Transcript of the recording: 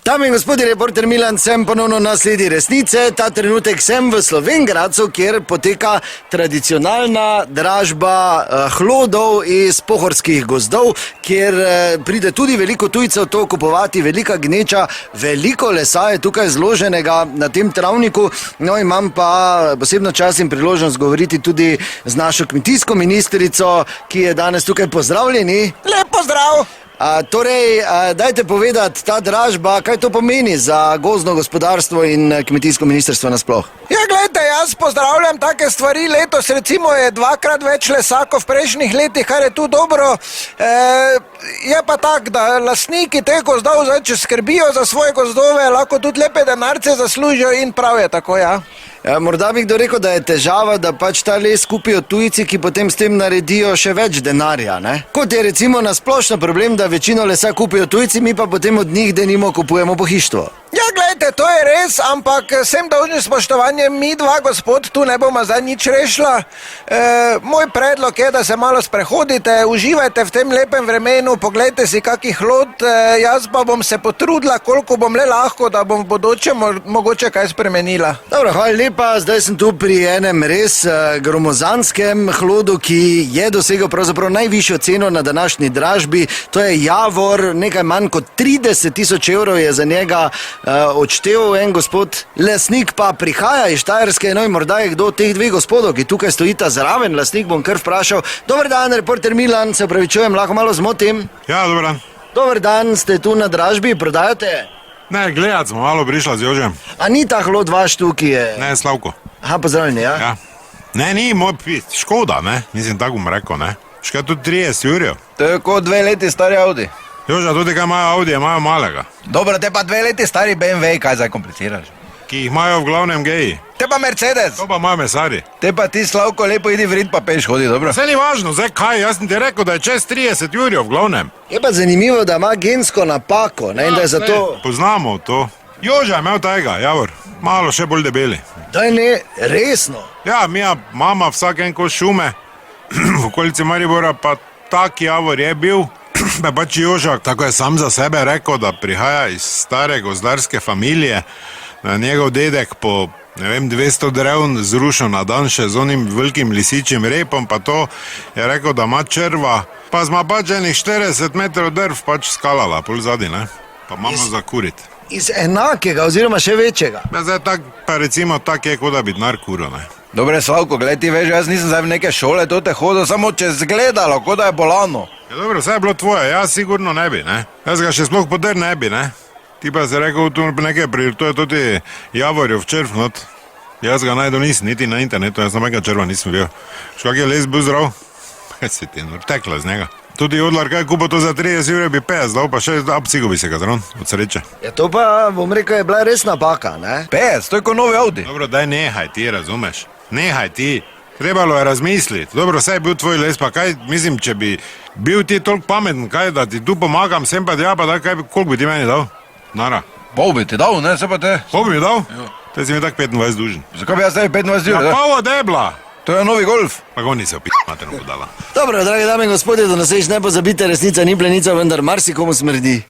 Dame in gospodje, reporter Milan, sem ponovno na sledi resnice. Ta trenutek sem v Slovenj Gradcu, kjer poteka tradicionalna dražba hlodov iz pohorskih gozdov, kjer pride tudi veliko tujcev to kupovati, velika gneča, veliko lesa je tukaj zloženega na tem travniku. No, imam pa posebno čast in priložnost govoriti tudi z našo kmetijsko ministrico, ki je danes tukaj. Pozdravljeni. Lep pozdrav! Dajte povedati, ta dražba, kaj to pomeni za gozdno gospodarstvo in kmetijsko ministrstvo nasploh? Ja, gledajte, jaz pozdravljam take stvari. Letos recimo je 2-krat več lesa kot v prejšnjih letih, kar je tu dobro. Je pa tak, da lastniki teh gozdov, če skrbijo za svoje gozdove, lahko tudi lepe denarce zaslužijo in prav je tako, ja. Morda bi kdo rekel, da je težava, da pač ta les kupijo tujci, ki potem s tem naredijo še več denarja, ne? Kot je recimo nasplošno problem, da večino lesa kupijo tujci, mi pa potem od njih denimo kupujemo pohištvo. Ja, gledajte, to je res, ampak vsem dolžnim spoštovanjem mi dva, gospod, tu ne bomo zdaj nič rešila. Moj predlog je, da se malo sprehodite, uživajte v tem lepem vremenu, poglejte si kakih hlod, jaz pa bom se potrudila, koliko bom le lahko, da bom v bodoče mogoče kaj spremenila. Dobro, hvala lepa, zdaj sem tu pri enem res gromozanskem hlodu, ki je dosegel pravzaprav najvišjo ceno na današnji dražbi. To je javor, nekaj manj kot 30.000 evrov je za njega odšteval en gospod. Lastnik pa prihaja iz Štajerske, no in morda je kdo od teh dveh gospodov, ki tukaj stojita zraven, lastnik bom kar vprašal. Dober dan, reporter Milan, se opravičujem, lahko malo zmotim? Ja, dober dan. Dober dan, ste tu na dražbi, prodajate? Ne, gledat smo malo prišla z Jožem. A ni ta hlod vaš tu, ki je... Ne, Slavko. Aha, pozdravljeni, ja? Ja. Ne, ni moj pit, škoda, ne, mislim, tako bom rekel, ne. Škaj tudi 30 jurjev. To je kot 2 leti stari Audi. Joža, tudi kaj imajo Audi, imajo malega. Dobro, te pa 2 leti stari BMW, kaj zdaj kompliciraš? Ki jih imajo v glavnem geji. Te pa Mercedes. To pa imajo mesari. Te pa ti, Slavko, lepo idi v rit pa peš hodi, dobro? Vse ni važno, zdaj kaj, jaz sem ti rekel, da je čez 30 jurjev v glavnem. Je pa zanimivo, da ima gensko napako, ne, in da je zato... Poznamo to. Joža je imel tega, Javor, malo še bolj debeli. Daj ne, resno. Ja, mija mama vsak en kos šume, v okolici Maribora pa tak Javor je bil. Pa pač Joža, tako je sam za sebe rekel, da prihaja iz stare gozdarske familije, da njegov dedek po, ne vem, 200 drevn zrušil na dan še z onim velikim lisičim repom, pa to je rekel, da ima črva, pa zma pač enih 40 metrov drv pač skalala, pol zadi, ne, pa imamo za kurit. Iz enakega oziroma še večjega. Ja, zdaj tak, pa recimo tak je, kot da bi denar kuro, ne. Dobre, Slavko, gledaj ti veš, jaz nisem zdaj v neke šole, to te hodil samo čez gledalo, kot da je bolano. Ja, dobro, vse je bilo tvoje, jaz sigurno ne bi, ne. Jaz ga še sploh podr ne bi, ne. Ti pa si rekel, tu nekaj to je tudi Javorjev črv, not. Jaz ga najdo nisem, niti na internetu, jaz samega črva nisem bil. Škak je les bil zdrav? Kaj si ti, tekla z njega. Tudi odlar, kaj kupo to za 30 jurjev bi 50 dal, pa še apcigo bi se ga zron, od sreče. Ja, to pa, bom rekel, je bila res napaka, ne? 50, to je kot novi Audi. Dobro, daj nehaj ti, razumeš? Nehaj ti. Trebalo je razmisliti. Dobro, saj je bil tvoj les, pa kaj, mislim, če bi bil ti toliko pameten, kaj, da ti tu pomagam, sem pa ja, pa da, kaj, koliko bi ti meni dal? Nara. Pol bi ti dal, ne, se pa te... Pol bi mi dal? Jo. Te si mi tak 25 dužen. Zakaj bi jaz zdaj 25 dužen? Ja, pavo debla. To je novi Golf. Pa go ni se materno podala. Dobro, dragi dame in gospodje, do naslednjič ne pozabite, resnica ni plenica, vendar marsikomu smrdi.